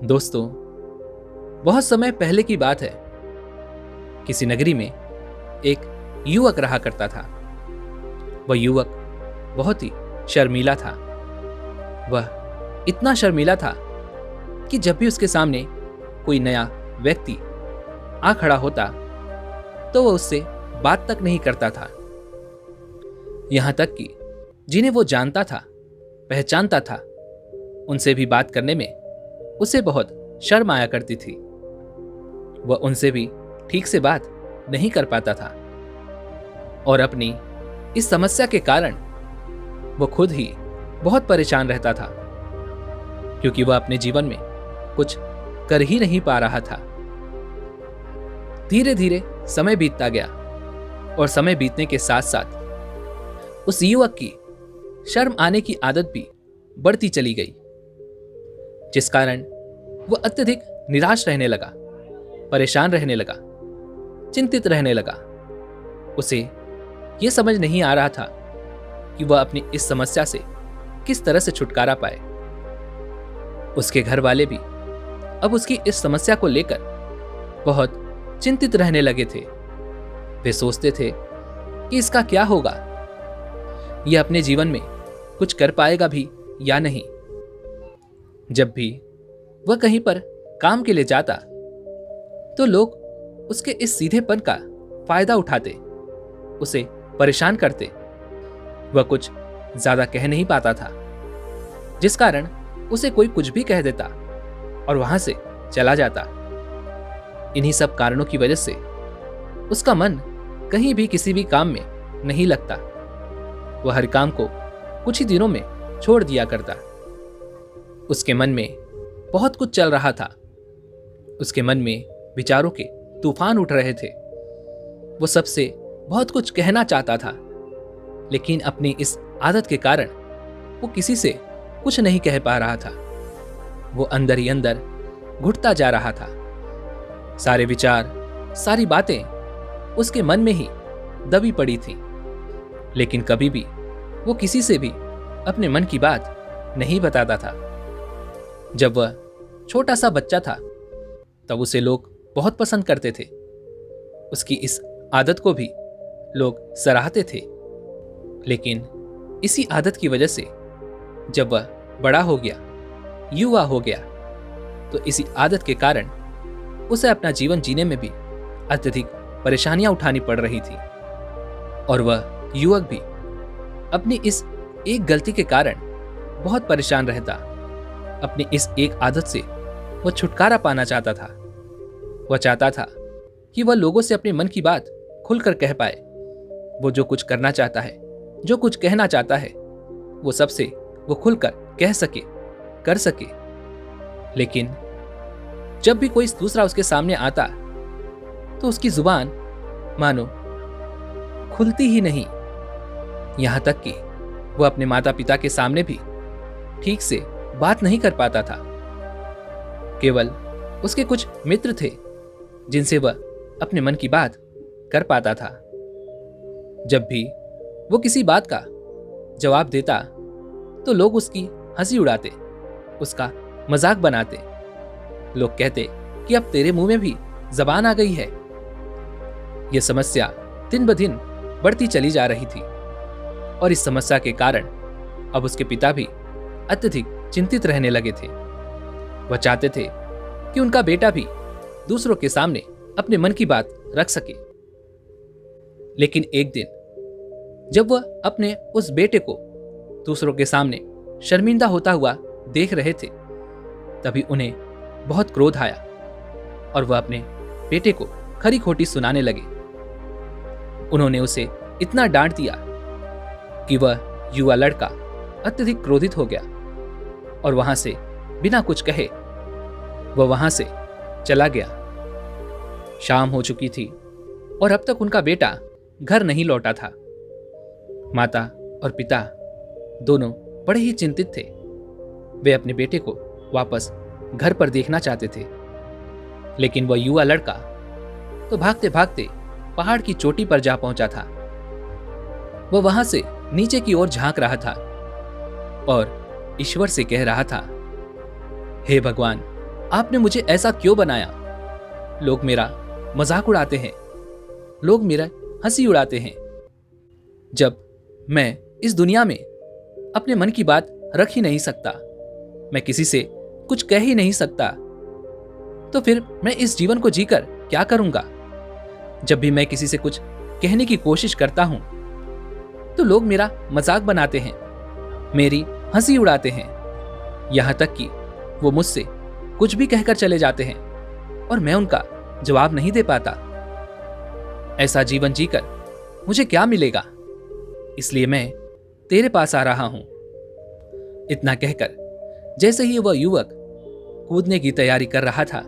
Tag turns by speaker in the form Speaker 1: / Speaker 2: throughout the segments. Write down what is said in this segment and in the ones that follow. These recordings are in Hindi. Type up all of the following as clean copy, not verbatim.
Speaker 1: दोस्तों, बहुत समय पहले की बात है। किसी नगरी में एक युवक रहा करता था। वह युवक बहुत ही शर्मीला था। वह इतना शर्मीला था कि जब भी उसके सामने कोई नया व्यक्ति आ खड़ा होता तो वह उससे बात तक नहीं करता था। यहां तक कि जिन्हें वो जानता था, पहचानता था, उनसे भी बात करने में उसे बहुत शर्म आया करती थी। वह उनसे भी ठीक से बात नहीं कर पाता था और अपनी इस समस्या के कारण वो खुद ही बहुत परेशान रहता था, क्योंकि वह अपने जीवन में कुछ कर ही नहीं पा रहा था। धीरे धीरे समय बीतता गया और समय बीतने के साथ साथ उस युवक की शर्म आने की आदत भी बढ़ती चली गई, जिस कारण वह अत्यधिक निराश रहने लगा, परेशान रहने लगा, चिंतित रहने लगा। उसे यह समझ नहीं आ रहा था कि वह अपनी इस समस्या से किस तरह से छुटकारा पाए। उसके घर वाले भी अब उसकी इस समस्या को लेकर बहुत चिंतित रहने लगे थे। वे सोचते थे कि इसका क्या होगा, यह अपने जीवन में कुछ कर पाएगा भी या नहीं। जब भी वह कहीं पर काम के लिए जाता तो लोग उसके इस सीधेपन का फायदा उठाते, उसे परेशान करते। वह कुछ ज्यादा कह नहीं पाता था, जिस कारण उसे कोई कुछ भी कह देता और वहां से चला जाता। इन्हीं सब कारणों की वजह से उसका मन कहीं भी किसी भी काम में नहीं लगता। वह हर काम को कुछ ही दिनों में छोड़ दिया करता। उसके मन में बहुत कुछ चल रहा था। उसके मन में विचारों के तूफान उठ रहे थे। वो सबसे बहुत कुछ कहना चाहता था, लेकिन अपनी इस आदत के कारण वो किसी से कुछ नहीं कह पा रहा था। वो अंदर ही अंदर घुटता जा रहा था। सारे विचार, सारी बातें उसके मन में ही दबी पड़ी थी, लेकिन कभी भी वो किसी से भी अपने मन की बात नहीं बताता था। जब वह छोटा सा बच्चा था तब उसे लोग बहुत पसंद करते थे। उसकी इस आदत को भी लोग सराहते थे, लेकिन इसी आदत की वजह से जब वह बड़ा हो गया, युवा हो गया, तो इसी आदत के कारण उसे अपना जीवन जीने में भी अत्यधिक परेशानियां उठानी पड़ रही थी। और वह युवक भी अपनी इस एक गलती के कारण बहुत परेशान रहता। अपनी इस एक आदत से वह छुटकारा पाना चाहता था। वह चाहता था कि वह लोगों से अपने मन की बात खुलकर कह पाए। वो जो कुछ करना चाहता है, जो कुछ कहना चाहता है, वो सबसे वो खुलकर कह सके, कर सके। लेकिन जब भी कोई दूसरा उसके सामने आता तो उसकी जुबान मानो खुलती ही नहीं। यहां तक कि वह अपने माता पिता के सामने भी ठीक से बात नहीं कर पाता था। केवल उसके कुछ मित्र थे जिनसे वह अपने मन की बात कर पाता था। जब भी वो किसी बात का जवाब देता तो लोग उसकी हंसी उड़ाते, उसका मजाक बनाते। लोग कहते कि अब तेरे मुंह में भी जबान आ गई है। यह समस्या दिन ब दिन बढ़ती चली जा रही थी और इस समस्या के कारण अब उसके पिता भी अत्यधिक चिंतित रहने लगे थे। वह चाहते थे कि उनका बेटा भी दूसरों के सामने अपने मन की बात रख सके। लेकिन एक दिन जब वह अपने उस बेटे को दूसरों के सामने शर्मिंदा होता हुआ देख रहे थे, तभी उन्हें बहुत क्रोध आया और वह अपने बेटे को खरी खोटी सुनाने लगे। उन्होंने उसे इतना डांट दिया कि वह युवा लड़का अत्यधिक क्रोधित हो गया और वहां से बिना कुछ कहे वह वहां से चला गया। शाम हो चुकी थी और अब तक उनका बेटा घर नहीं लौटा था। माता और पिता दोनों बड़े ही चिंतित थे। वे अपने बेटे को वापस घर पर देखना चाहते थे, लेकिन वह युवा लड़का तो भागते भागते पहाड़ की चोटी पर जा पहुंचा था। वह वहां से नीचे की ओर झांक रहा था और ईश्वर से कह रहा था, हे भगवान, आपने मुझे ऐसा क्यों बनाया? लोग मेरा मजाक उड़ाते हैं, लोग मेरा हंसी उड़ाते हैं। जब मैं इस दुनिया में अपने मन की बात रख ही नहीं सकता, मैं किसी से कुछ कह ही नहीं सकता, तो फिर मैं इस जीवन को जीकर क्या करूंगा? जब भी मैं किसी से कुछ कहने की कोशिश करता हूं तो लोग मेरा मजाक बनाते हैं, मेरी हंसी उड़ाते हैं, यहां तक कि वो मुझसे कुछ भी कहकर चले जाते हैं और मैं उनका जवाब नहीं दे पाता। ऐसा जीवन जीकर मुझे क्या मिलेगा? इसलिए मैं तेरे पास आ रहा हूं। इतना कहकर जैसे ही वह युवक कूदने की तैयारी कर रहा था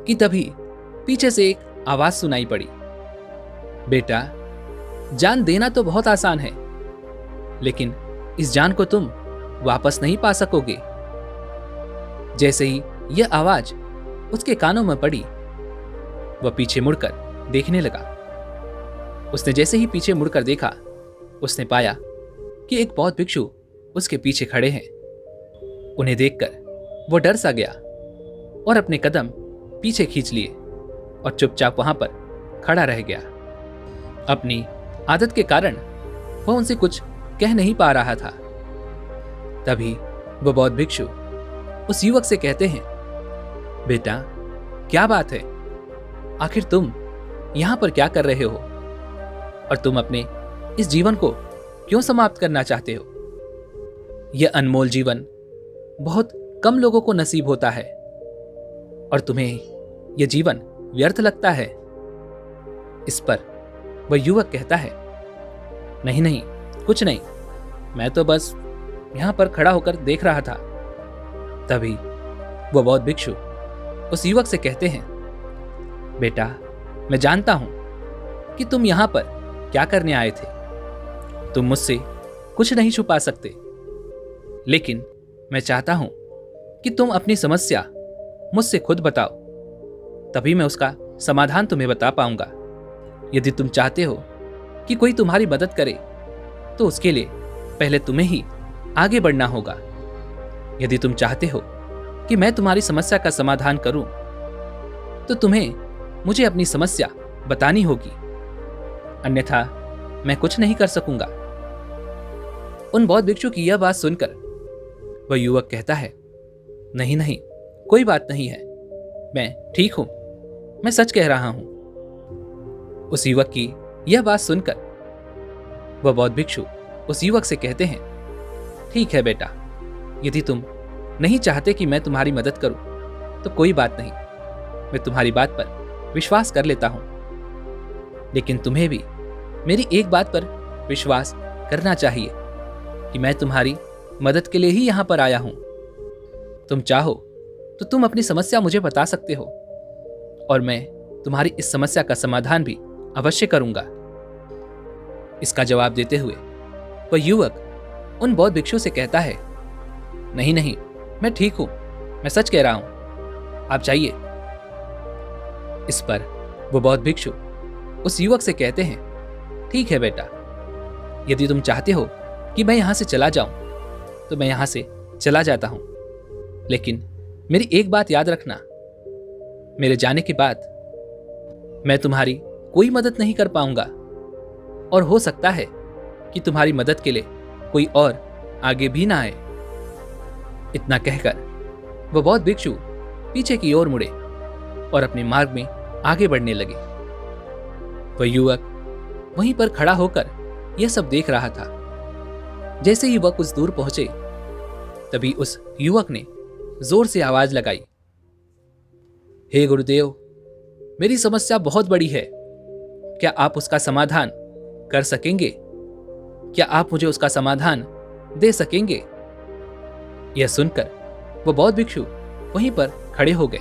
Speaker 1: कि तभी पीछे से एक आवाज सुनाई पड़ी, बेटा, जान देना तो बहुत आसान है, लेकिन इस जान को तुम वापस नहीं पा सकोगे। जैसे ही यह आवाज उसके कानों में पड़ी, वह पीछे मुड़कर देखने लगा। उसने जैसे ही पीछे मुड़कर देखा, उसने पाया कि एक बौद्ध भिक्षु उसके पीछे खड़े हैं। उन्हें देखकर वो डर सा गया और अपने कदम पीछे खींच लिए और चुपचाप वहां पर खड़ा रह गया। अपनी आदत के कारण वह उनसे कुछ कह नहीं पा रहा था। तभी वह बौद्ध भिक्षु उस युवक से कहते हैं, बेटा, क्या बात है? आखिर तुम यहां पर क्या कर रहे हो? और तुम अपने इस जीवन को क्यों समाप्त करना चाहते हो? यह अनमोल जीवन बहुत कम लोगों को नसीब होता है और तुम्हें यह जीवन व्यर्थ लगता है। इस पर वह युवक कहता है, नहीं नहीं, कुछ नहीं, मैं तो बस यहां पर खड़ा होकर देख रहा था। तभी वह बौद्ध भिक्षु उस युवक से कहते हैं, बेटा, मैं जानता हूं कि तुम यहां पर क्या करने आए थे। तुम मुझसे कुछ नहीं छुपा सकते, लेकिन मैं चाहता हूं कि तुम अपनी समस्या मुझसे खुद बताओ, तभी मैं उसका समाधान तुम्हें बता पाऊंगा। यदि तुम चाहते हो कि कोई तुम्हारी मदद करे, तो उसके लिए पहले तुम्हें ही आगे बढ़ना होगा। यदि तुम चाहते हो कि मैं तुम्हारी समस्या का समाधान करूं, तो तुम्हें मुझे अपनी समस्या बतानी होगी, अन्यथा मैं कुछ नहीं कर सकूंगा। उन बौद्ध भिक्षु की यह बात सुनकर वह युवक कहता है, नहीं नहीं, कोई बात नहीं है, मैं ठीक हूं, मैं सच कह रहा हूं। उस युवक की यह बात सुनकर वह बौद्ध भिक्षु उस युवक से कहते हैं, ठीक है बेटा, यदि तुम नहीं चाहते कि मैं तुम्हारी मदद करूं तो कोई बात नहीं, मैं तुम्हारी बात पर विश्वास कर लेता हूं। लेकिन तुम्हें भी मेरी एक बात पर विश्वास करना चाहिए कि मैं तुम्हारी मदद के लिए ही यहां पर आया हूं। तुम चाहो तो तुम अपनी समस्या मुझे बता सकते हो और मैं तुम्हारी इस समस्या का समाधान भी अवश्य करूंगा। इसका जवाब देते हुए वह युवक उन बौद्ध भिक्षु से कहता है, नहीं नहीं, मैं ठीक हूं, मैं सच कह रहा हूं, आप जाइए। इस पर वो बौद्ध भिक्षु उस युवक से कहते हैं, ठीक है बेटा, यदि तुम चाहते हो कि मैं यहां से चला जाऊं तो मैं यहां से चला जाता हूं, लेकिन मेरी एक बात याद रखना, मेरे जाने के बाद मैं तुम्हारी कोई मदद नहीं कर पाऊंगा और हो सकता है कि तुम्हारी मदद के लिए कोई और आगे भी ना आए। इतना कहकर वह बौद्ध भिक्षु पीछे की ओर मुड़े और अपने मार्ग में आगे बढ़ने लगे। वह युवक वहीं पर खड़ा होकर यह सब देख रहा था। जैसे ही वह कुछ दूर पहुंचे, तभी उस युवक ने जोर से आवाज लगाई, हे गुरुदेव, मेरी समस्या बहुत बड़ी है, क्या आप उसका समाधान कर सकेंगे? क्या आप मुझे उसका समाधान दे सकेंगे? यह सुनकर वह बौद्ध भिक्षु वहीं पर खड़े हो गए।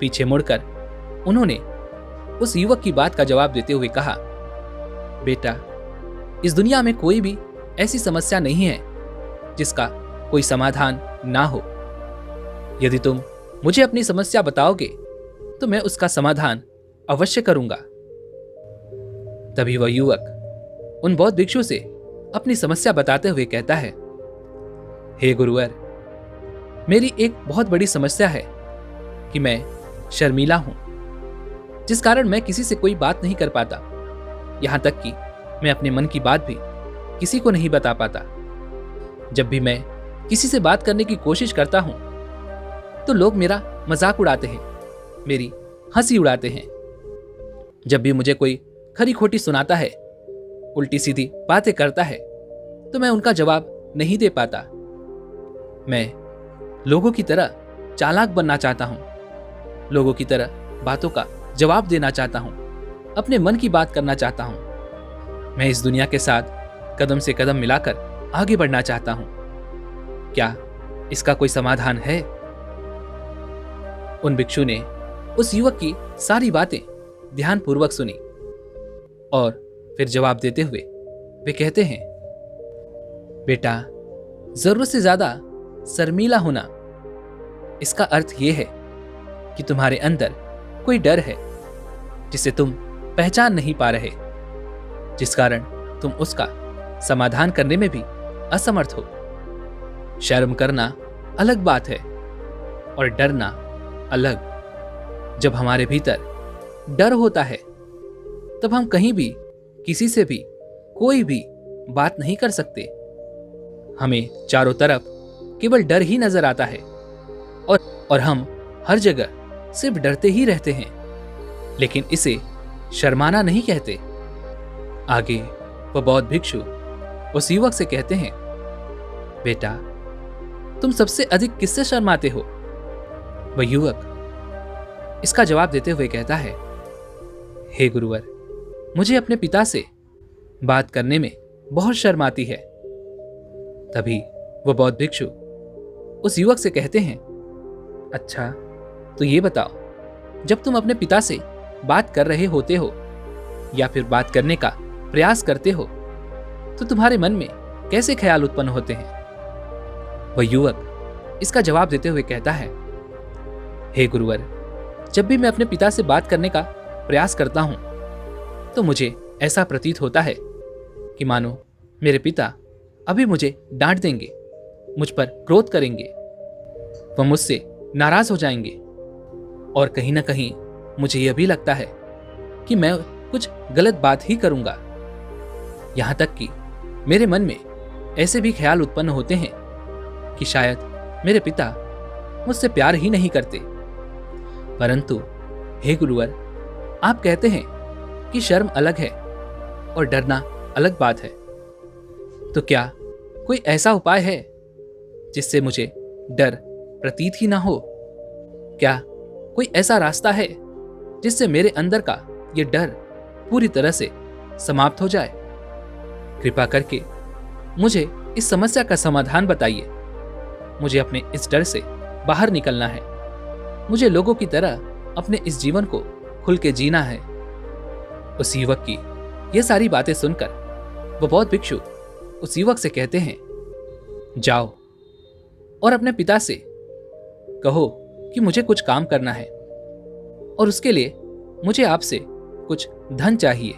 Speaker 1: पीछे मुड़कर उन्होंने उस युवक की बात का जवाब देते हुए कहा, बेटा, इस दुनिया में कोई भी ऐसी समस्या नहीं है जिसका कोई समाधान ना हो। यदि तुम मुझे अपनी समस्या बताओगे तो मैं उसका समाधान अवश्य करूंगा। तभी वह युवक उन बौद्ध भिक्षु से अपनी समस्या बताते हुए कहता है, हे गुरुवर, मेरी एक बहुत बड़ी समस्या है कि मैं शर्मीला हूं, जिस कारण मैं किसी से कोई बात नहीं कर पाता। यहां तक कि मैं अपने मन की बात भी किसी को नहीं बता पाता। जब भी मैं किसी से बात करने की कोशिश करता हूं तो लोग मेरा मजाक उड़ाते हैं, मेरी हंसी उड़ाते हैं। जब भी मुझे कोई खरी खोटी सुनाता है, उल्टी सीधी बातें करता है, तो मैं उनका जवाब नहीं दे पाता। मैं लोगों की तरह चालाक बनना चाहता हूं, लोगों की तरह बातों का जवाब देना चाहता हूं, अपने मन की बात करना चाहता हूं। मैं इस दुनिया के साथ कदम से कदम मिलाकर आगे बढ़ना चाहता हूं। क्या इसका कोई समाधान है? उन भिक्षु ने उस युवक की सारी बातें ध्यानपूर्वक सुनी और फिर जवाब देते हुए वे कहते हैं, बेटा, जरूरत से ज्यादा शर्मीला होना, इसका अर्थ यह है कि तुम्हारे अंदर कोई डर है जिसे तुम पहचान नहीं पा रहे, जिस कारण तुम उसका समाधान करने में भी असमर्थ हो। शर्म करना अलग बात है और डरना अलग। जब हमारे भीतर डर होता है तब हम कहीं भी किसी से भी कोई भी बात नहीं कर सकते। हमें चारों तरफ केवल डर ही नजर आता है और हम हर जगह सिर्फ डरते ही रहते हैं, लेकिन इसे शर्माना नहीं कहते। आगे वह बौद्ध भिक्षु उस युवक से कहते हैं, बेटा, तुम सबसे अधिक किससे शर्माते हो? वह युवक इसका जवाब देते हुए कहता है, हे गुरुवर, मुझे अपने पिता से बात करने में बहुत शर्म आती है। तभी वह बौद्ध भिक्षु उस युवक से कहते हैं, अच्छा, तो ये बताओ, जब तुम अपने पिता से बात कर रहे होते हो या फिर बात करने का प्रयास करते हो तो तुम्हारे मन में कैसे ख्याल उत्पन्न होते हैं? वह युवक इसका जवाब देते हुए कहता है, हे गुरुवर, जब भी मैं अपने पिता से बात करने का प्रयास करता हूं तो मुझे ऐसा प्रतीत होता है कि मानो मेरे पिता अभी मुझे डांट देंगे, मुझ पर क्रोध करेंगे, वह मुझसे नाराज हो जाएंगे और कहीं ना कहीं मुझे यह भी लगता है कि मैं कुछ गलत बात ही करूंगा। यहां तक कि मेरे मन में ऐसे भी ख्याल उत्पन्न होते हैं कि शायद मेरे पिता मुझसे प्यार ही नहीं करते। परंतु हे गुरुवर, आप कहते हैं कि शर्म अलग है और डरना अलग बात है, तो क्या कोई ऐसा उपाय है जिससे मुझे डर प्रतीत ही ना हो? क्या कोई ऐसा रास्ता है जिससे मेरे अंदर का यह डर पूरी तरह से समाप्त हो जाए? कृपा करके मुझे इस समस्या का समाधान बताइए। मुझे अपने इस डर से बाहर निकलना है। मुझे लोगों की तरह अपने इस जीवन को खुल के जीना है। उस युवक की ये सारी बातें सुनकर वो बौद्ध भिक्षु उस युवक से कहते हैं, जाओ और अपने पिता से कहो कि मुझे कुछ काम करना है और उसके लिए मुझे आपसे कुछ धन चाहिए।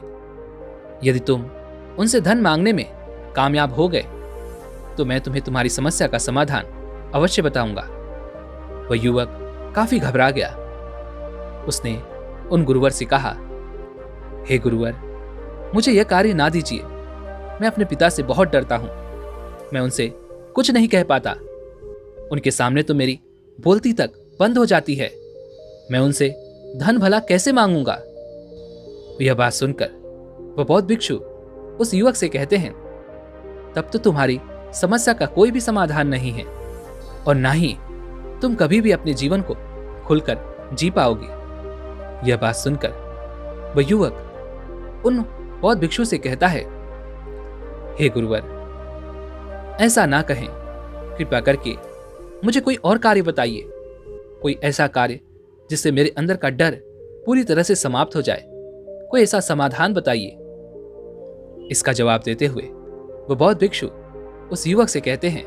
Speaker 1: यदि तुम उनसे धन मांगने में कामयाब हो गए तो मैं तुम्हें तुम्हारी समस्या का समाधान अवश्य बताऊंगा। वह युवक काफी घबरा गया। उसने उन गुरुवर से कहा, हे गुरुवर, मुझे यह कार्य ना दीजिए। मैं अपने पिता से बहुत डरता हूं। मैं उनसे कुछ नहीं कह पाता। उनके सामने तो मेरी बोलती तक बंद हो जाती है। मैं उनसे धन भला कैसे मांगूंगा? यह बात सुनकर वह बौद्ध भिक्षु उस युवक से कहते हैं, तब तो तुम्हारी समस्या का कोई भी समाधान नहीं है और ना ही तुम कभी भी अपने जीवन को खुलकर जी पाओगे। यह बात सुनकर वह युवक उन बौद्ध भिक्षु से कहता है, हे गुरुवर, ऐसा ना कहें। कृपया करके मुझे कोई और कार्य बताइए, कोई ऐसा कार्य जिससे मेरे अंदर का डर पूरी तरह से समाप्त हो जाए। कोई ऐसा समाधान बताइए। इसका जवाब देते हुए वह बौद्ध भिक्षु उस युवक से कहते हैं,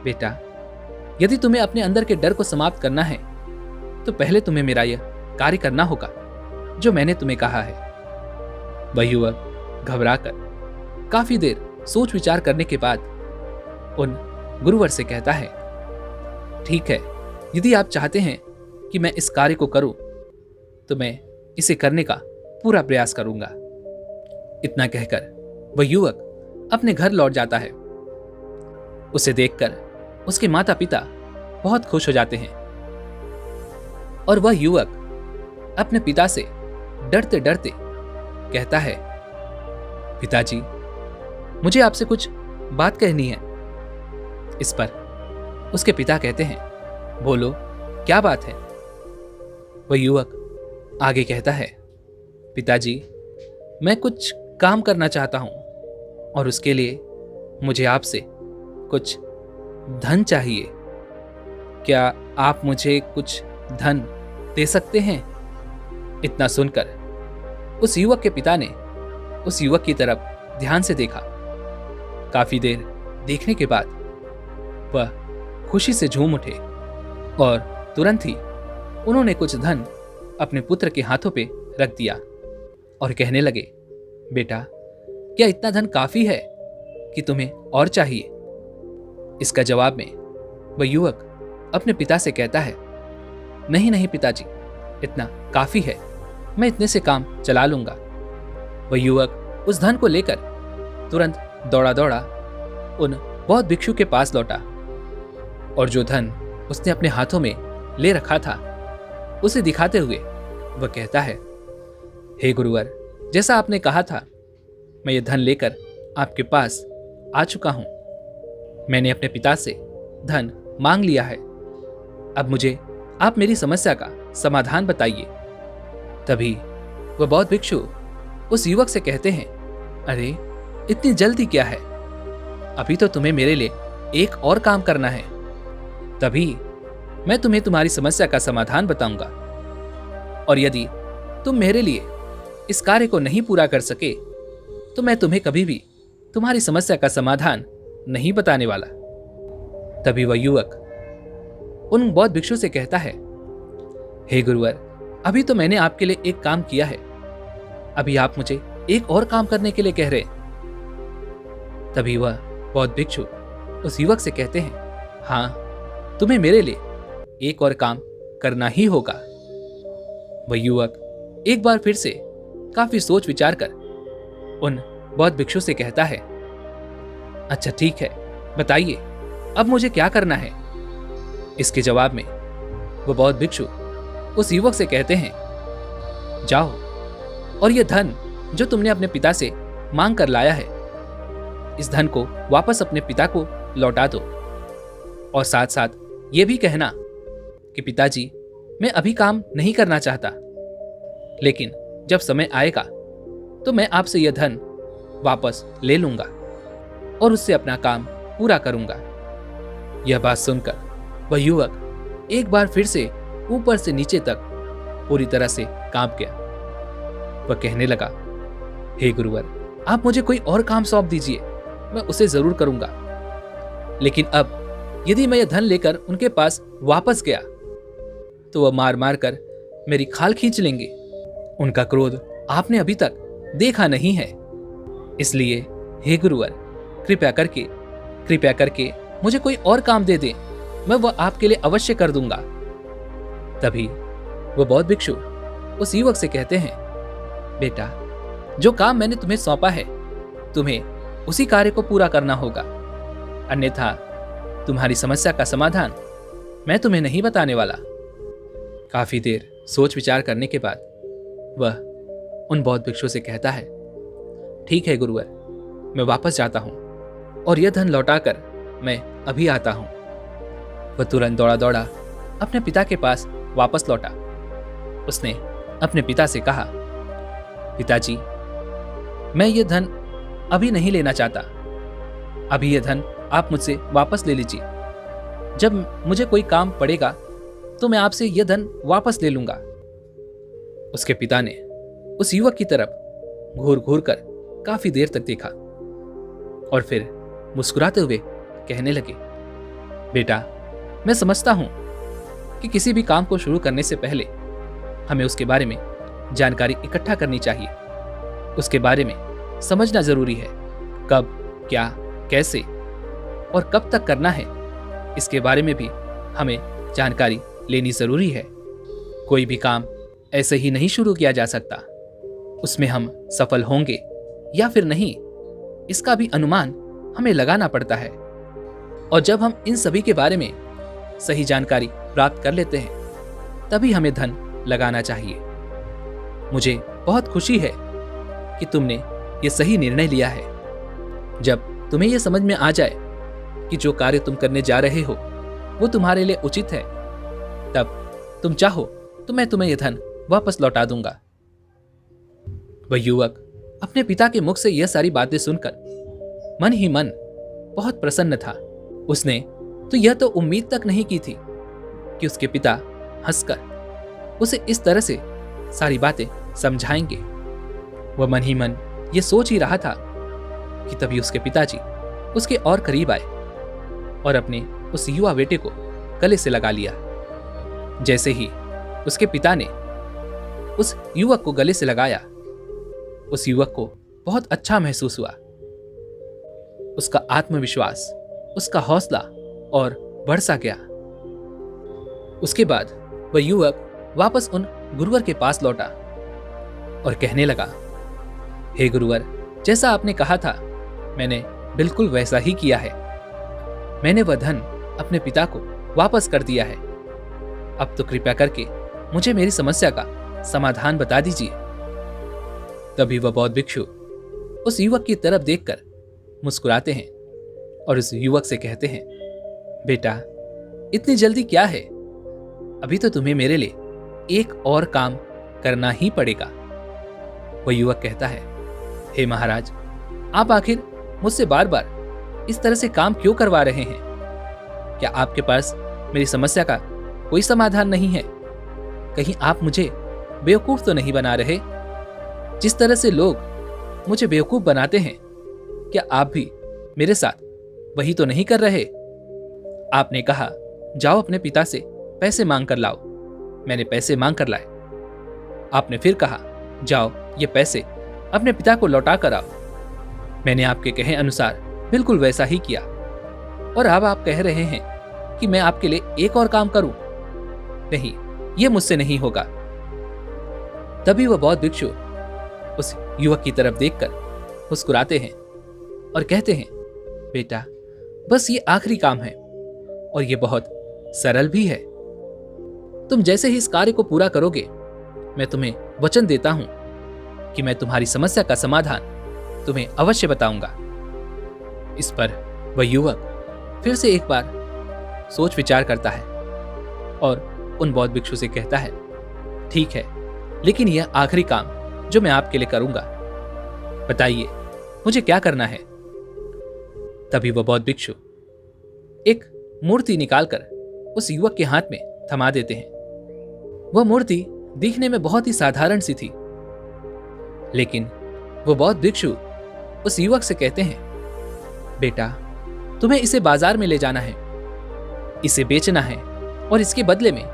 Speaker 1: बेटा, यदि तुम्हें अपने अंदर के डर को समाप्त करना है तो पहले तुम्हें मेरा यह कार्य करना होगा जो मैंने तुम्हें कहा है। वह युवक घबराकर काफी देर सोच विचार करने के बाद उन गुरुवर से कहता है, ठीक है, यदि आप चाहते हैं कि मैं इस कार्य को करूं, तो मैं इसे करने का पूरा प्रयास करूंगा। इतना कहकर वह युवक अपने घर लौट जाता है। उसे देखकर उसके माता पिता बहुत खुश हो जाते हैं और वह युवक अपने पिता से डरते डरते कहता है, पिताजी, मुझे आपसे कुछ बात कहनी है। इस पर उसके पिता कहते हैं, बोलो, क्या बात है? वह युवक आगे कहता है, पिताजी, मैं कुछ काम करना चाहता हूं और उसके लिए मुझे आपसे कुछ धन चाहिए। क्या आप मुझे कुछ धन दे सकते हैं? इतना सुनकर उस युवक के पिता ने उस युवक की तरफ ध्यान से देखा। काफी देर देखने के बाद वह खुशी से झूम उठे और तुरंत ही उन्होंने कुछ धन अपने पुत्र के हाथों पे रख दिया और कहने लगे, बेटा, क्या इतना धन काफी है कि तुम्हें और चाहिए? इसका जवाब में वह युवक अपने पिता से कहता है, नहीं नहीं पिताजी, इतना काफी है, मैं इतने से काम चला लूंगा। वह युवक उस धन को लेकर तुरंत दौड़ा दौड़ा उन बौद्ध भिक्षु के पास लौटा और जो धन उसने अपने हाथों में ले रखा था उसे दिखाते हुए वह कहता है, हे गुरुवर, जैसा आपने कहा था, मैं ये धन लेकर आपके पास आ चुका हूं। मैंने अपने पिता से धन मांग लिया है। अब मुझे आप मेरी समस्या का समाधान बताइए। तभी वह बौद्ध भिक्षु उस युवक से कहते हैं, अरे, इतनी जल्दी क्या है? अभी तो तुम्हें मेरे लिए एक और काम करना है, तभी मैं तुम्हें तुम्हारी समस्या का समाधान बताऊंगा। और यदि तुम मेरे लिए इस कार्य को नहीं पूरा कर सके तो मैं तुम्हें कभी भी तुम्हारी समस्या का समाधान नहीं बताने वाला। तभी वह युवक उन बौद्ध भिक्षु से कहता है, हे गुरुवर, अभी तो मैंने आपके लिए एक काम किया है, अभी आप मुझे एक और काम करने के लिए कह रहे। तभी वह बौद्ध भिक्षु उस युवक से कहते हैं, हाँ, तुम्हें मेरे लिए एक और काम करना ही होगा। वह युवक एक बार फिर से काफी सोच विचार कर उन बौद्ध भिक्षु से कहता है, अच्छा ठीक है, बताइए अब मुझे क्या करना है? इसके जवाब में वह बौद्ध भिक्षु उस युवक से कहते हैं, जाओ और यह धन जो तुमने अपने पिता से मांग कर लाया है, इस धन को वापस अपने पिता को लौटा दो और साथ साथ ये भी कहना कि पिताजी, मैं अभी काम नहीं करना चाहता, लेकिन जब समय आएगा तो मैं आपसे यह धन वापस ले लूंगा और उससे अपना काम पूरा करूंगा। यह बात सुनकर वह युवक एक बार फिर से ऊपर से नीचे तक पूरी तरह से कांप गया। वह कहने लगा, हे गुरुवर, आप मुझे कोई और काम सौंप दीजिए, मैं उसे जरूर करूंगा। लेकिन अब यदि मैं यह धन लेकर उनके पास वापस गया तो वह मार मार कर मेरी खाल खींच लेंगे। उनका क्रोध आपने अभी तक देखा नहीं है, इसलिए हे गुरुवर, कृपया करके मुझे कोई और काम दे दें, मैं वह आपके लिए अवश्य कर दूंगा। तभी वह बौद्ध भिक्षु उस युवक से कहते हैं, बेटा, जो काम मैंने तुम्हें सौंपा है, तुम्हें उसी कार्य को पूरा करना होगा, अन्यथा तुम्हारी समस्या का समाधान मैं तुम्हें नहीं बताने वाला। काफी देर सोच विचार करने के बाद वह उन बौद्ध भिक्षु से कहता है, ठीक है गुरुवर, मैं वापस जाता हूं और यह धन लौटाकर मैं अभी आता हूं। वह तुरंत दौड़ा दौड़ा अपने पिता के पास वापस लौटा। उसने अपने पिता से कहा, पिताजी, मैं यह धन अभी नहीं लेना चाहता, अभी यह धन आप मुझसे वापस ले लीजिए। जब मुझे कोई काम पड़ेगा तो मैं आपसे यह धन वापस ले लूंगा। उसके पिता ने उस युवक की तरफ घूर घूर कर काफी देर तक देखा और फिर मुस्कुराते हुए कहने लगे, बेटा, मैं समझता हूं कि किसी भी काम को शुरू करने से पहले हमें उसके बारे में जानकारी इकट्ठा करनी चाहिए। उसके बारे में समझना जरूरी है, कब, क्या, कैसे और कब तक करना है, इसके बारे में भी हमें जानकारी लेनी जरूरी है। कोई भी काम ऐसे ही नहीं शुरू किया जा सकता। उसमें हम सफल होंगे या फिर नहीं, इसका भी अनुमान हमें लगाना पड़ता है। और जब हम इन सभी के बारे में सही जानकारी प्राप्त कर लेते हैं, तभी हमें धन लगाना चाहिए। मुझे बहुत खुशी है कि तुमने ये सही निर्णय लिया है। जब तुम्हें यह समझ में आ जाए कि जो कार्य तुम करने जा रहे हो वो तुम्हारे लिए उचित है, तब तुम चाहो तो मैं तुम्हें यह धन वापस लौटा दूंगा। वह युवक अपने पिता के मुख से यह सारी बातें सुनकर मन ही मन बहुत प्रसन्न था। उसने तो यह तो उम्मीद तक नहीं की थी कि उसके पिता हंसकर उसे इस तरह से सारी बातें समझाएंगे। वह मन ही मन यह सोच ही रहा था कि तभी उसके पिताजी उसके और करीब आए और अपने उस युवा बेटे को गले से लगा लिया। जैसे ही उसके पिता ने उस युवक को गले से लगाया, उस युवक को बहुत अच्छा महसूस हुआ। उसका आत्मविश्वास, उसका हौसला और बढ़ सा गया। उसके बाद वह युवक वापस उन गुरुवर के पास लौटा और कहने लगा, हे गुरुवर, जैसा आपने कहा था मैंने बिल्कुल वैसा ही किया है। मैंने वह धन अपने पिता को वापस कर दिया है। अब तो कृपया करके मुझे मेरी समस्या का समाधान बता दीजिए। तभी वह बौद्ध भिक्षु उस युवक की तरफ देखकर मुस्कुराते हैं और उस युवक से कहते हैं, बेटा, इतनी जल्दी क्या है? अभी तो तुम्हें मेरे लिए एक और काम करना ही पड़ेगा। वह युवक कहता है, हे महाराज, आप आखिर मुझसे बार बार इस तरह से काम क्यों करवा रहे हैं? क्या आपके पास मेरी समस्या का कोई समाधान नहीं है? कहीं आप मुझे बेवकूफ तो नहीं बना रहे? जिस तरह से लोग मुझे बेवकूफ बनाते हैं, क्या आप भी मेरे साथ वही तो नहीं कर रहे? आपने कहा जाओ अपने पिता से पैसे मांग कर लाओ। मैंने पैसे मांग कर लाए। आपने फिर कहा जाओ ये पैसे अपने पिता को लौटा कर आओ। मैंने आपके कहे अनुसार बिल्कुल वैसा ही किया और अब आप कह रहे हैं कि मैं आपके लिए एक और काम करूं? नहीं, यह मुझसे नहीं होगा। तभी वह बौद्ध भिक्षु उस युवक की तरफ देखकर मुस्कुराते हैं और कहते हैं, बेटा, बस ये आखिरी काम है और ये बहुत सरल भी है। तुम जैसे ही इस कार्य को पूरा करोगे, मैं तुम्हें वचन देता हूं कि मैं तुम्हारी समस्या का समाधान तुम्हें अवश्य बताऊंगा। इस पर वह युवक फिर से एक बार सोच विचार करता है और उन बौद्ध भिक्षु से कहता है, ठीक है, लेकिन यह आखिरी काम जो मैं आपके लिए करूंगा, बताइए मुझे क्या करना है? तभी वह बौद्ध भिक्षु एक मूर्ति निकालकर उस युवक के हाथ में थमा देते हैं। वह मूर्ति दिखने में बहुत ही साधारण सी थी, लेकिन वह बौद्ध भिक्षु उस युवक से कहते हैं, बेटा, तुम्हें इसे बाजार में ले जाना है, इसे बेचना है और इसके बदले में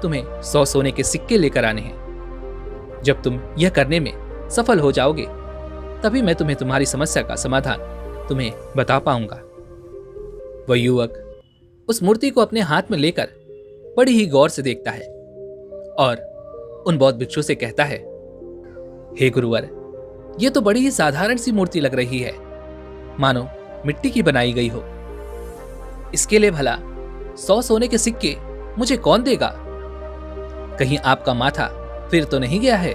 Speaker 1: तुम्हें 100 सोने के सिक्के लेकर आने हैं। जब तुम यह करने में सफल हो जाओगे, तभी मैं तुम्हें तुम्हारी समस्या का समाधान तुम्हें बता पाऊंगा। वह युवक उस मूर्ति को अपने हाथ में लेकर बड़ी ही गौर से देखता है और उन बौद्ध भिक्षु से कहता है, हे गुरुवर, यह तो बड़ी ही साधारण सी मूर्ति लग रही है, मानो मिट्टी की बनाई गई हो। इसके लिए भला 100 सोने के सिक्के मुझे कौन देगा? कहीं आपका माथा फिर तो नहीं गया है?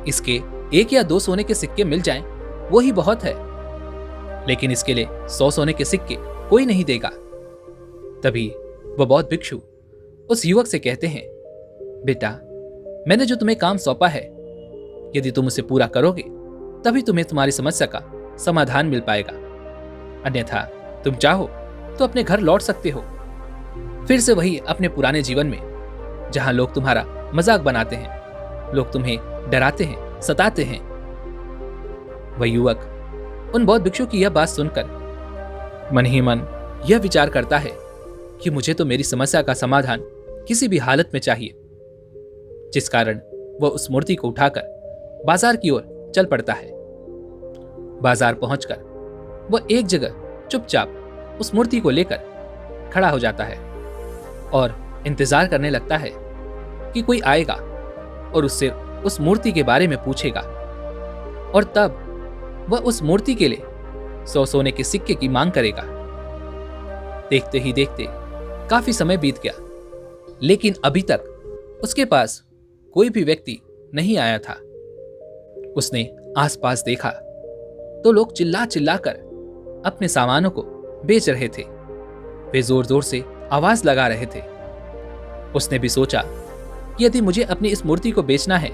Speaker 1: इसके 1 या 2 सोने के सिक्के मिल जाएं, वो ही बहुत है, लेकिन इसके लिए 100 सोने के सिक्के कोई नहीं देगा। तभी वह बौद्ध भिक्षु उस युवक से कहते हैं, बेटा, मैंने जो तुम्हें काम सौंपा है, यदि तुम उसे पूरा करोगे तभी तुम्हें तुम्हारी समस्या का समाधान मिल पाएगा, अन्यथा तुम चाहो तो अपने घर लौट सकते हो, फिर से वही अपने पुराने जीवन में, जहां लोग तुम्हारा मजाक बनाते हैं, लोग तुम्हें डराते हैं, सताते हैं। वह युवक उन बौद्ध भिक्षु की यह बात सुनकर मन ही मन यह विचार करता है कि मुझे तो मेरी समस्या का समाधान किसी भी हालत में चाहिए, जिस कारण वह उस मूर्ति को उठाकर बाजार की ओर चल पड़ता है। बाजार पहुंचकर वह एक जगह चुपचाप उस मूर्ति को लेकर खड़ा हो जाता है और इंतजार करने लगता है कि कोई आएगा और उससे उस मूर्ति के बारे में पूछेगा, और तब वह उस मूर्ति के लिए 100 सोने के सिक्के की मांग करेगा। देखते ही देखते काफी समय बीत गया, लेकिन अभी तक उसके पास कोई भी व्यक्ति नहीं आया था। उसने आसपास देखा तो लोग चिल्ला चिल्ला कर अपने सामानों को बेच रहे थे। वे जोर जोर से आवाज लगा रहे थे। उसने भी सोचा कि यदि मुझे अपनी इस मूर्ति को बेचना है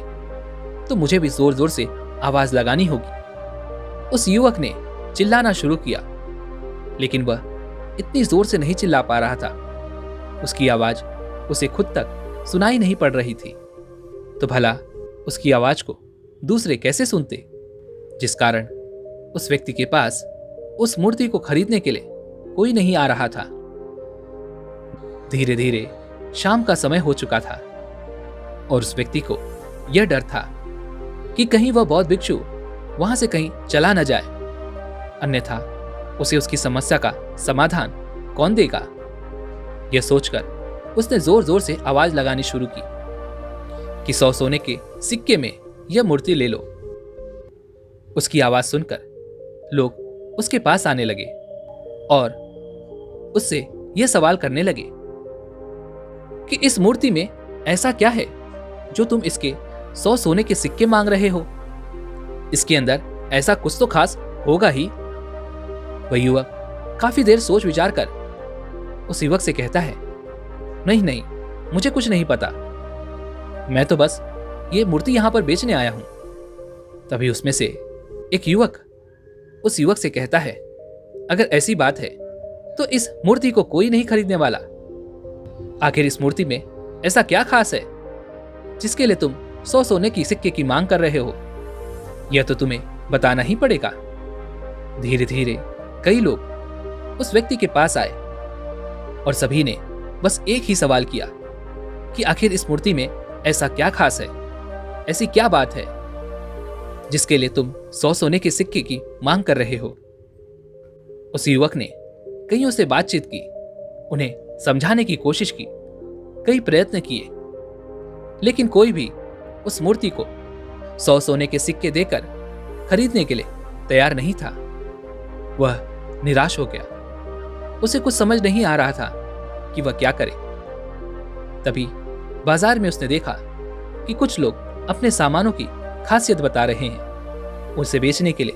Speaker 1: तो मुझे भी जोर जोर से आवाज लगानी होगी। उस युवक ने चिल्लाना शुरू किया, लेकिन वह इतनी जोर से नहीं चिल्ला पा रहा था। उसकी आवाज उसे खुद तक सुनाई नहीं पड़ रही थी, तो भला उसकी आवाज को दूसरे कैसे सुनते, जिस कारण उस व्यक्ति के पास उस मूर्ति को खरीदने के लिए कोई नहीं आ रहा था। धीरे धीरे शाम का समय हो चुका था और उस व्यक्ति को यह डर था कि कहीं वह बौद्ध भिक्षु वहां से कहीं चला न जाए, अन्यथा उसे उसकी समस्या का समाधान कौन देगा। यह सोचकर उसने जोर जोर से आवाज लगानी शुरू की कि 100 सोने के सिक्के में यह मूर्ति ले लो। उसकी आवाज सुनकर लोग उसके पास आने लगे और उससे यह सवाल करने लगे कि इस मूर्ति में ऐसा क्या है जो तुम इसके 100 सोने के सिक्के मांग रहे हो। इसके अंदर ऐसा कुछ तो खास होगा ही। वह युवक काफी देर सोच विचार कर उस युवक से कहता है, नहीं नहीं, मुझे कुछ नहीं पता, मैं तो बस ये मूर्ति यहां पर बेचने आया हूं। तभी उसमें से एक युवक उस युवक से कहता है, अगर ऐसी बात है तो इस मूर्ति को कोई नहीं खरीदने वाला। आखिर इस मूर्ति में ऐसा क्या खास है जिसके लिए तुम 100 सोने की सिक्के की मांग कर रहे हो। यह तो तुम्हें बताना ही पड़ेगा। धीरे धीरे कई लोग उस व्यक्ति के पास आए और सभी ने बस एक ही सवाल किया कि आखिर इस मूर्ति में ऐसा क्या खास है, ऐसी क्या बात है जिसके लिए तुम 100 सोने के सिक्के की मांग कर रहे हो। उस युवक ने कईयों से बातचीत की, उन्हें समझाने की कोशिश की, कई प्रयत्न किए, लेकिन कोई भी उस मूर्ति को 100 सोने के सिक्के देकर खरीदने के लिए तैयार नहीं था। वह निराश हो गया। उसे कुछ समझ नहीं आ रहा था कि वह क्या करे। तभी बाजार में उसने देखा कि कुछ लोग अपने सामानों की खासियत बता रहे हैं। उसे बेचने के लिए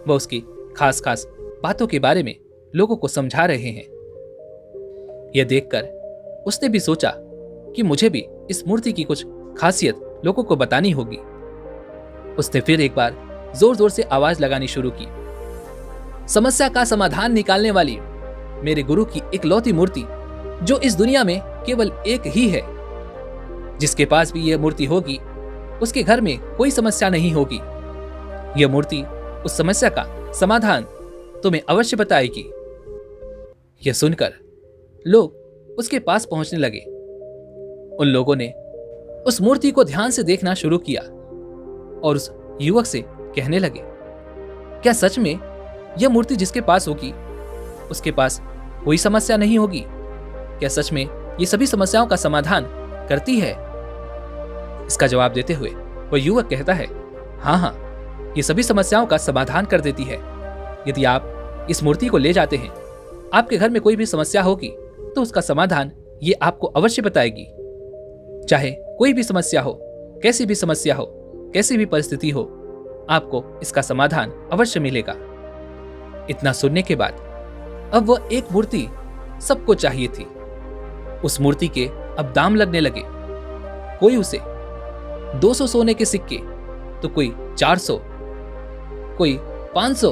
Speaker 1: वह उसकी खास खास बातों के बारे में लोगों को समझा रहे हैं। यह देखकर उसने भी सोचा कि मुझे भी इस मूर्ति की कुछ खासियत लोगों को बतानी होगी। उसने फिर एक बार जोर जोर से आवाज लगानी शुरू की, समस्या का समाधान निकालने वाली मेरे गुरु की इकलौती मूर्ति जो इस दुनिया में केवल एक ही है। जिसके पास भी यह मूर्ति होगी उसके घर में कोई समस्या नहीं होगी। यह मूर्ति उस समस्या का समाधान तुम्हें अवश्य बताएगी। यह सुनकर लोग उसके पास पहुंचने लगे। उन लोगों ने उस मूर्ति को ध्यान से देखना शुरू किया और उस युवक से कहने लगे, क्या सच में यह मूर्ति जिसके पास होगी उसके पास कोई समस्या नहीं होगी? क्या सच में ये सभी समस्याओं का समाधान करती है? इसका जवाब देते हुए वह युवक कहता है, हाँ हाँ, ये सभी समस्याओं का समाधान कर देती है। यदि आप इस मूर्ति को ले जाते हैं, आपके घर में कोई भी समस्या होगी तो उसका समाधान ये आपको अवश्य बताएगी। चाहे कोई भी समस्या हो, कैसी भी समस्या हो, कैसी भी परिस्थिति हो, आपको इसका समाधान अवश्य मिलेगा। इतना सुनने के बाद अब वह एक मूर्ति सबको चाहिए थी। उस मूर्ति के अब दाम लगने लगे। कोई उसे 200 सोने के सिक्के तो कोई 400, कोई 500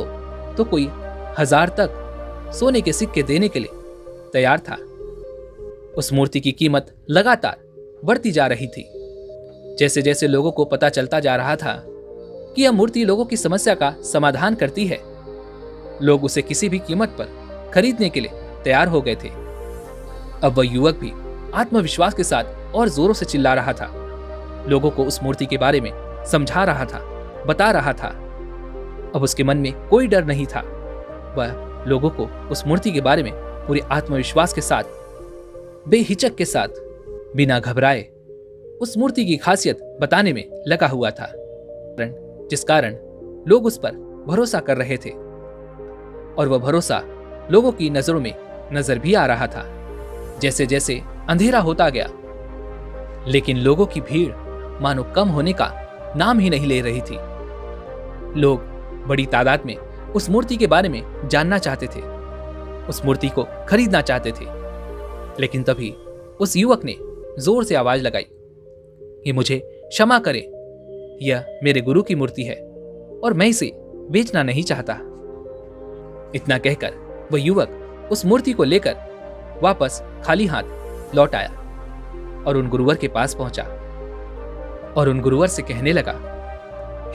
Speaker 1: तो कोई 1000 तक सोने के सिक्के देने के लिए तैयार था। उस मूर्ति की कीमत लगातार बढ़ती जा रही थी। जैसे जैसे लोगों को पता चलता जा रहा था कि यह मूर्ति लोगों की समस्या का समाधान करती है, लोग उसे किसी भी कीमत पर खरीदने के लिए तैयार हो गए थे। अब वह युवक भी आत्मविश्वास के साथ और जोरों से चिल्ला रहा था, लोगों को उस मूर्ति के बारे में समझा रहा था, बता रहा था। अब उसके मन में कोई डर नहीं था। वह लोगों को उस मूर्ति के बारे में पूरे आत्मविश्वास के साथ बेहिचक के साथ बिना घबराए उस मूर्ति की खासियत बताने में लगा हुआ था, जिस कारण लोग उस पर भरोसा कर रहे थे और वह भरोसा लोगों की नजरों में नजर भी आ रहा था जैसे जैसे अंधेरा होता गया। लेकिन लोगों की भीड़ मानो कम होने का नाम ही नहीं ले रही थी। लोग बड़ी तादाद में उस मूर्ति के बारे में जानना चाहते थे, उस मूर्ति को खरीदना चाहते थे। लेकिन तभी उस युवक ने जोर से आवाज लगाई कि मुझे क्षमा करें, यह मेरे गुरु की मूर्ति है और मैं इसे बेचना नहीं चाहता। इतना कहकर वह युवक उस मूर्ति को लेकर वापस खाली हाथ लौट आया और उन गुरुवर के पास पहुंचा और उन गुरुवर से कहने लगा,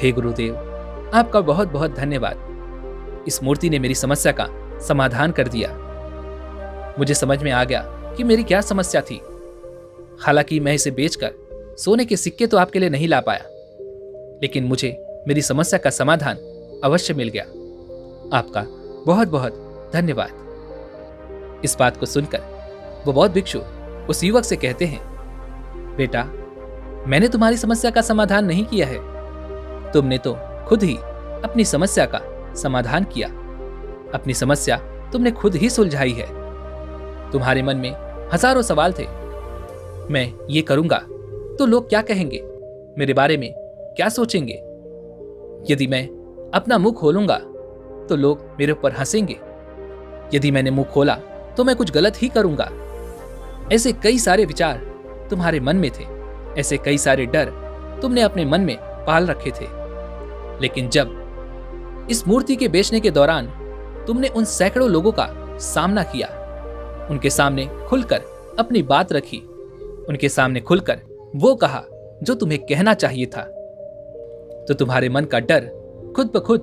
Speaker 1: हे गुरुदेव, आपका बहुत बहुत धन्यवाद। इस मूर्ति ने मेरी समस्या का समाधान कर दिया। मुझे समझ में आ गया कि मेरी क्या समस्या थी। हालांकि मैं इसे बेचकर सोने के सिक्के तो आपके लिए नहीं ला पाया, लेकिन मुझे मेरी समस्या का समाधान अवश्य मिल गया। आपका बहुत बहुत धन्यवाद। इस बात को सुनकर वो बौद्ध भिक्षु उस युवक से कहते हैं, बेटा, मैंने तुम्हारी समस्या का समाधान नहीं किया है, तुमने तो खुद ही अपनी समस्या का समाधान किया। अपनी समस्या तुमने खुद ही सुलझाई है। तुम्हारे मन में हजारों सवाल थे, मैं ये करूंगा तो लोग क्या कहेंगे, मेरे बारे में क्या सोचेंगे, यदि मैं अपना मुंह खोलूंगा तो लोग मेरे ऊपर हंसेंगे, यदि मैंने मुंह खोला तो मैं कुछ गलत ही करूंगा। ऐसे कई सारे विचार तुम्हारे मन में थे, ऐसे कई सारे डर तुमने अपने मन में पाल रखे थे। लेकिन जब इस मूर्ति के बेचने के दौरान तुमने उन सैकड़ों लोगों का सामना किया, उनके सामने खुलकर अपनी बात रखी, उनके सामने खुलकर वो कहा जो तुम्हें कहना चाहिए था, तो तुम्हारे मन का डर खुद ब खुद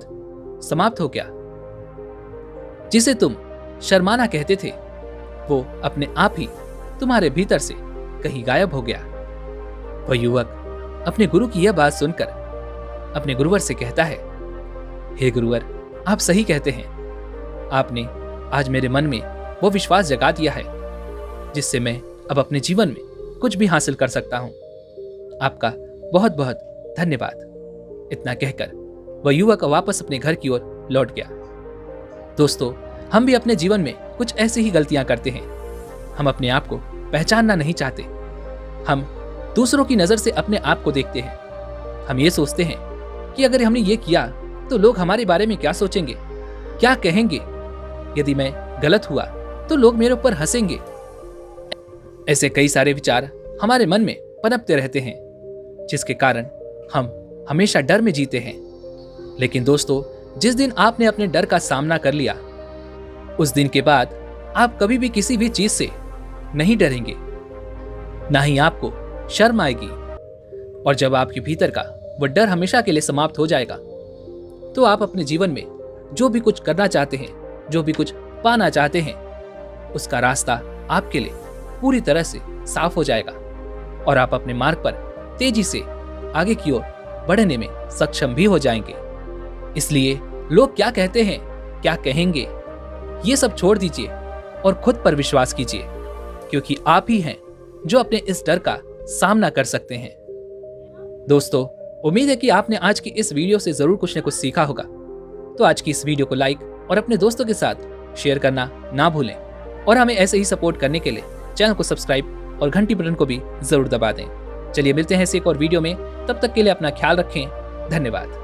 Speaker 1: समाप्त हो गया। जिसे तुम शर्माना कहते थे वो अपने आप ही तुम्हारे भीतर से कहीं गायब हो गया। वह युवक अपने गुरु की यह बात सुनकर अपने गुरुवर से कहता है, हे गुरुवर, आप सही कहते हैं। आपने आज मेरे मन में वो विश्वास जगा दिया है जिससे मैं अब अपने जीवन में कुछ भी हासिल कर सकता हूं। आपका बहुत बहुत धन्यवाद। इतना कहकर वह युवक वापस अपने घर की ओर लौट गया। दोस्तों, हम भी अपने जीवन में कुछ ऐसी ही गलतियां करते हैं। हम अपने आप को पहचानना नहीं चाहते। हम दूसरों की नजर से अपने आप को देखते हैं। हम ये सोचते हैं कि अगर हमने ये किया तो लोग हमारे बारे में क्या सोचेंगे, क्या कहेंगे, यदि मैं गलत हुआ तो लोग मेरे ऊपर हंसेंगे। ऐसे कई सारे विचार हमारे मन में पनपते रहते हैं, जिसके कारण हम हमेशा डर में जीते हैं। लेकिन दोस्तों, जिस दिन आपने अपने डर का सामना कर लिया, उस दिन के बाद आप कभी भी किसी भी चीज से नहीं डरेंगे, ना ही आपको शर्म आएगी। और जब आपके भीतर का वह डर हमेशा के लिए समाप्त हो जाएगा, तो आप अपने जीवन में जो भी कुछ करना चाहते हैं, जो भी कुछ पाना चाहते हैं, उसका रास्ता आपके लिए पूरी तरह से साफ हो जाएगा और आप अपने मार्ग पर तेजी से आगे की ओर बढ़ने में सक्षम भी हो जाएंगे। इसलिए लोग क्या कहते हैं, क्या कहेंगे, ये सब छोड़ दीजिए और खुद पर विश्वास कीजिए, क्योंकि आप ही हैं जो अपने इस डर का सामना कर सकते हैं। दोस्तों, उम्मीद है कि आपने आज की इस वीडियो से जरूर कुछ न कुछ सीखा होगा। तो आज की इस वीडियो को लाइक और अपने दोस्तों के साथ शेयर करना ना भूलें और हमें ऐसे ही सपोर्ट करने के लिए चैनल को सब्सक्राइब और घंटी बटन को भी जरूर दबा दें। चलिए मिलते हैं इस एक और वीडियो में, तब तक के लिए अपना ख्याल रखें। धन्यवाद।